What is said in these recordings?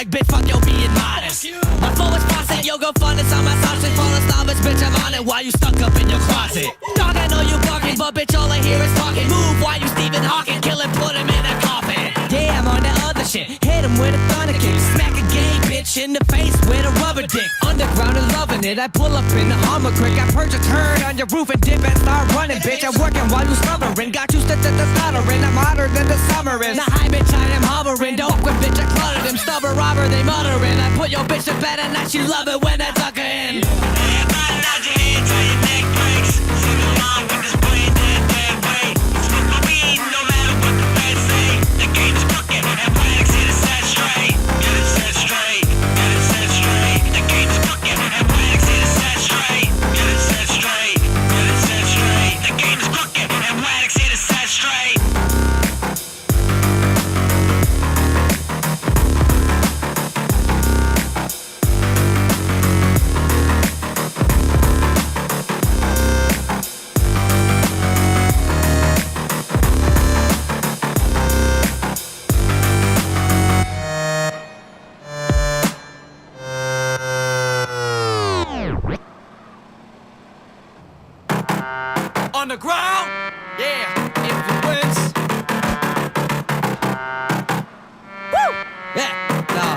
like bitch fuck yo being modest. My flow is faucet, yo go fun, it's on my sauce. Falling novice, bitch I'm on it while you stuck up in your closet. Dog I know you barking, but bitch all I hear is talking. Move while you Stephen Hawking, kill him, put him in a coffin. Yeah, I'm on that other shit, hit him with a thunder kick. Smack a gay bitch in the face with a rubber dick. Underground and loving it, I pull up in the Hummer quick. I perch a turd on your roof and dip and start running, bitch. I'm working while you stubborn, got you stuttering. I'm hotter than the summer is. Nah, hi bitch, I am hovering. Don't fuck with bitch, I cluttered him. Stubborn robber, they muttering. I put your bitch to bed and now she love it when I tuck her in. Everybody nod your head till your neck breaks. Sing along with this brain dead way. Smoke my weed no matter what the feds say. The game is crooked and Wax hit it set straight. Get it set straight, get it set straight. The game is crooked and Wax hit it set straight. Get it set straight, get it set straight. The game is crooked and Wax hit it set straight. On the ground, yeah, influence. Woo! Yeah, no.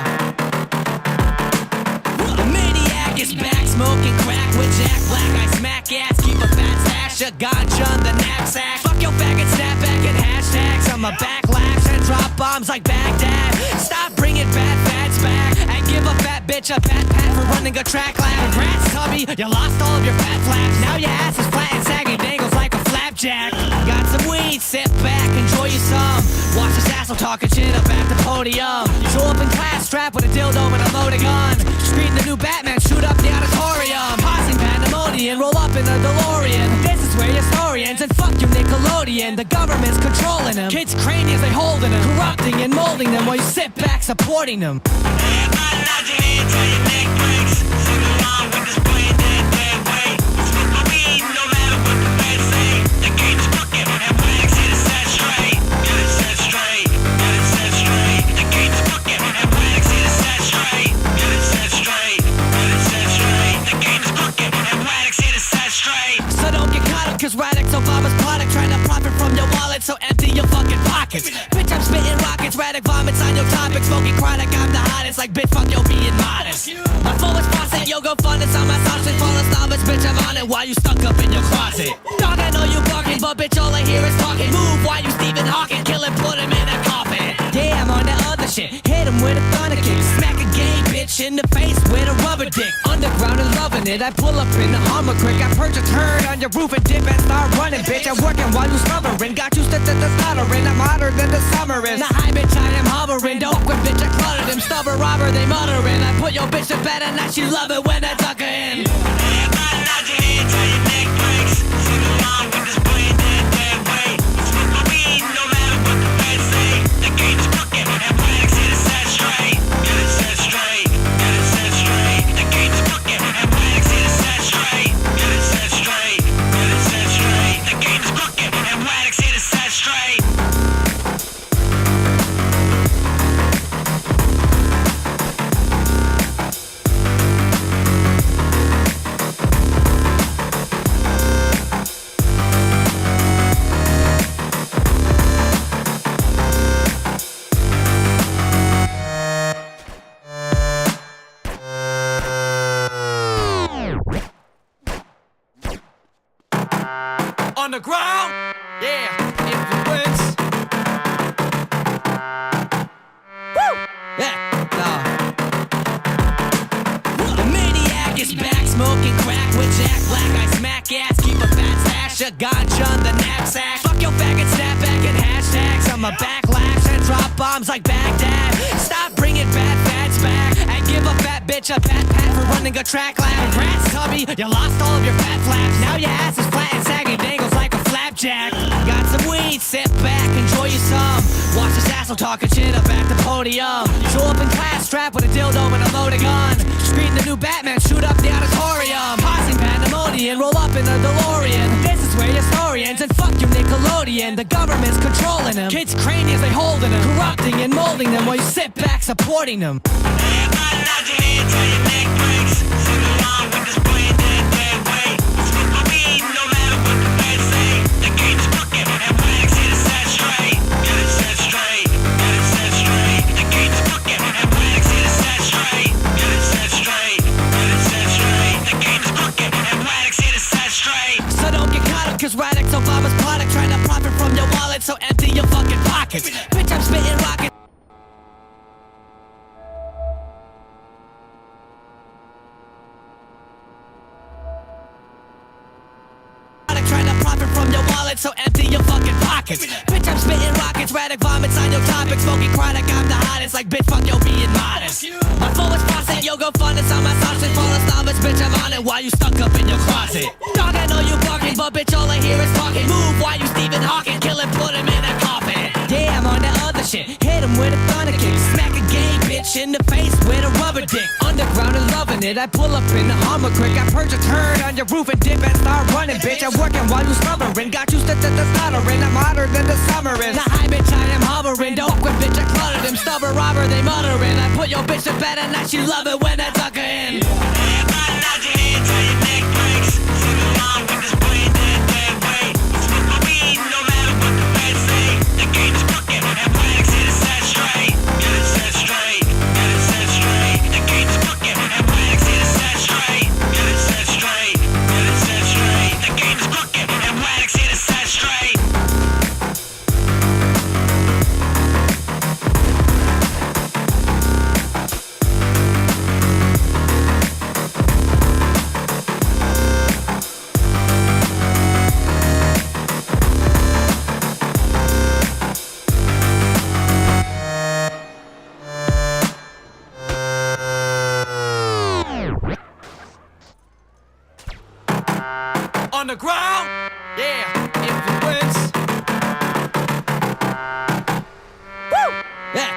The maniac is back, smoking crack with Jack Black. I smack ass, keep a fat stash, a ganja on the knapsack. Fuck your faggot, snap back and hashtags. I'm a backlash and drop bombs like Baghdad. Stop bringing bad fads back and give a fat bitch a pat for running a track lab. Congrats, Tubby, you lost all of your fat flaps. Now your ass is flat and saggy, dangles like a flapjack. Got some weed, sit back, enjoy you some. Watch this asshole talking shit up at the podium. Show up in class, strapped with a dildo and a loaded gun. Screen the new Batman, shoot up the auditorium. Causing pandemonium, roll up in a DeLorean. This is where your historians and fuck you Nickelodeon. The government's controlling them. Kids' craniums, they holding them. Corrupting and molding them while you sit back supporting them. Everybody nod your head till your neck breaks. Sing along with this brain dead way. Smoke my weed no matter what the feds say. The game is crooked and Wax hit it set straight. Get it set straight, get it set straight. The game is crooked and Wax hit it set straight. Get it set straight, get it set straight. The game is crooked and Wax hit it set straight. So don't get caught up, cause Radix Obama's product trying to profit from your wallet, so empty your fucking pockets. Bitch, I'm spitting rockets, Radic vomits on your topic. Smoking chronic, I'm the hottest, like bitch, fuck yo being modest. My flow is faucet, yo go fun, it's on my sauce. Falling novice, bitch, I'm on it while you stuck up in your closet. Dog, I know you barking, but bitch, all I hear is talking. Move while you Stephen Hawking, kill him, put him in a coffin. Yeah, I'm on that other shit, hit him with a thunder kick. Smack a gay bitch in the face with a rubber dick. Underground and loving it, I pull up in the Hummer quick. I perch a turd on your roof and dip and start running, bitch. I'm working while you stubborn, got you stuttering. I'm hotter than the summer is. Nah, hi bitch, I am hovering. Don't fuck with bitch, I cluttered him. Stubborn robber, they muttering. I put your bitch to bed and now she love it when I tuck her in. Everybody nod your head till your neck breaks. Sing along with this brain dead way. Smoke my weed no matter what the feds say. The game is crooked and Wax hit it set straight. Get it set straight, get it set straight. The game is crooked and Wax hit it set straight. Get it set straight, get it set straight. The game is crooked and Wax hit it set straight. On the ground, yeah, influence. Woo! Yeah, no. The maniac is back, smoking crack with Jack Black. I smack ass, keep a fat stash, a ganja on the knapsack. Fuck your faggot, snap back and hashtags. I'm a backlash and drop bombs like Baghdad. Stop bringing bad fads back and give a fat bitch a pat for running a track lab. Congrats, Tubby, you lost all of your fat flaps. Now your ass is flat and saggy, dangles like a flapjack. Got some weed, sit back, enjoy you some. Watch this asshole talking shit up at the podium. Show up in class, strapped with a dildo and a loaded gun. Screen the new Batman, shoot up the auditorium. Causing pandemonium, roll up in a DeLorean. This is where your story ends, and fuck you Nickelodeon. The government's controlling them. Kids' craniums they holding them, corrupting and molding them while you sit back supporting them. Everybody nod your head till your neck breaks. Sing along with this brain dead way. Smoke my weed no matter what the feds say. The game's crooked and wax hit it set straight. Get it set straight, get it set straight. The game's crooked and wax hit it set straight. Get it set straight, get it set straight. The game's crooked and wax hit it set straight. So don't get caught up, cause Radix Obama's product trying to profit from your wallet, so empty your fucking pockets. Bitch, I'm spitting rockets. Trying to profit from your wallet, so empty your fucking pockets. Bitch, I'm spitting rockets, radic vomits on your topic. Smoking chronic, I'm the hottest. Like bitch, fuck yo, being modest. My flow is faucet, yo, go fund this on my sausage. Falling novice, bitch, I'm on it while you stuck up in your closet. Dog, I know you barking, but bitch, all I hear is talking. Move while you Stephen Hawking, kill him, put him in a coffin. Yeah, I'm on that other shit. Hit him with a thunder kick. Smack a game, bitch, in the face with a rubber dick. Underground and loving it. I pull up in the Hummer quick. I purge a turd on your roof and dip and start running, bitch. I'm working while you slumbering. Got you stuttering. I'm hotter than the summer is. The high bitch, I am hovering. Don't quit, bitch, I cluttered him. Stubborn robber, they muttering. I put your bitch to bed and now she love it when I tuck her in. Everybody nod your head till your neck breaks. Sing along with this brain dead way. Smoke my weed no matter what the feds say. The game's crooked and wax hit it set straight. Get it set straight, get it set straight. The game's crooked and wax hit it set straight. Get it set straight, get it set straight. The game's crooked and wax hit it set straight. On the ground, yeah, influence. Woo! Yeah,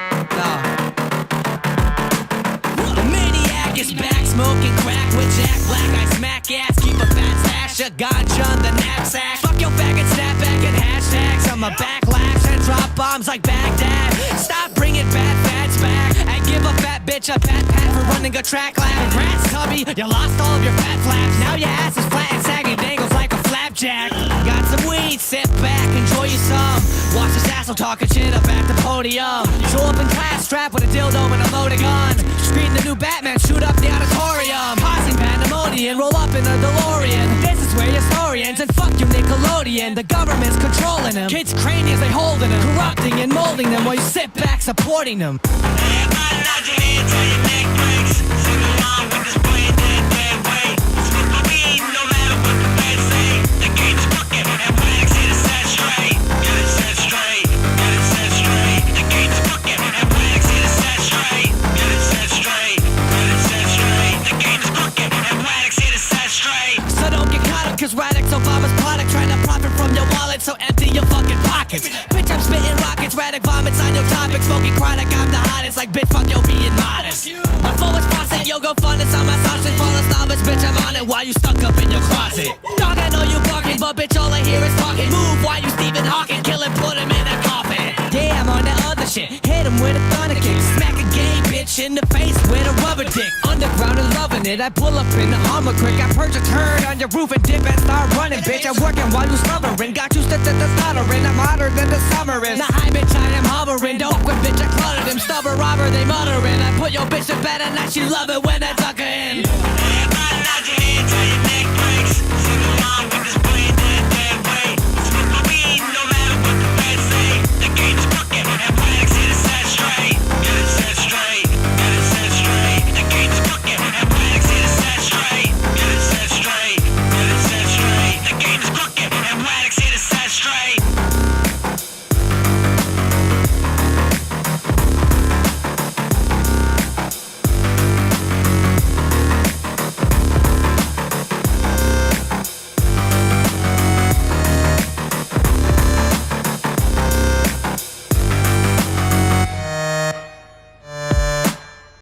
The maniac is back, smoking crack with Jack Black. I smack ass, keep a fat stash of ganja on the knapsack. Fuck your faggot, snapback and hashtags. I'm a backlash and drop bombs like Baghdad. Stop bringing bad fads back and give a fat bitch a pat for running a track lab. Congrats, Tubby, you lost all of your fat flaps. Now your ass is flat and sagging, dangles like a flapjack. Got some weed, sit back, enjoy you some. Watch this asshole talking shit up at the podium. Show up in class, strapped with a dildo and a loaded gun. Scream the new Batman, shoot up the auditorium. Causing pandemonium, roll up in a DeLorean. This is where your story ends, and fuck you Nickelodeon. The government's controlling them. Kids' craniums they holding them, corrupting and molding them while you sit back supporting them. Everybody nod your head till your neck breaks. Sing along with this brain dead way. Smoke my weed no matter what the feds say. The game's crooked and wax hit it set straight. Get it set straight, get it set straight. The game's crooked and wax hit it set straight. Get it set straight, get it set straight. The game's crooked and wax hit it set straight. So don't get caught up, cause Radix Obama's product trying to profit from your wallet, so empty your fucking pockets. Bitch, I'm spitting rockets, radic vomits on your topic. Smoking chronic, I'm the hottest. Like bitch, fuck yo, being modest. My flow is faucet, yo, go fund this on my sausage. Falling novice, bitch, I'm on it while you stuck up in your closet. Dog, I know you barking, but bitch, all I hear is talking. Move while you Stephen Hawking, kill him, put him in a coffin. Yeah, I'm on that other shit. Hit him with a thunder kick. Smack a game, bitch, in the face with a rubber dick. Underground and loving it. I pull up in the Hummer quick. I purge a turd on your roof and dip and start running, bitch. I'm working while you slumbering. Got you stuttering. I'm hotter than the summer is. The high bitch, I am hovering. Don't quit, bitch, I cluttered him. Stubborn robber, they muttering. I put your bitch to bed and now she love it when I tuck her in. Everybody nod your head till your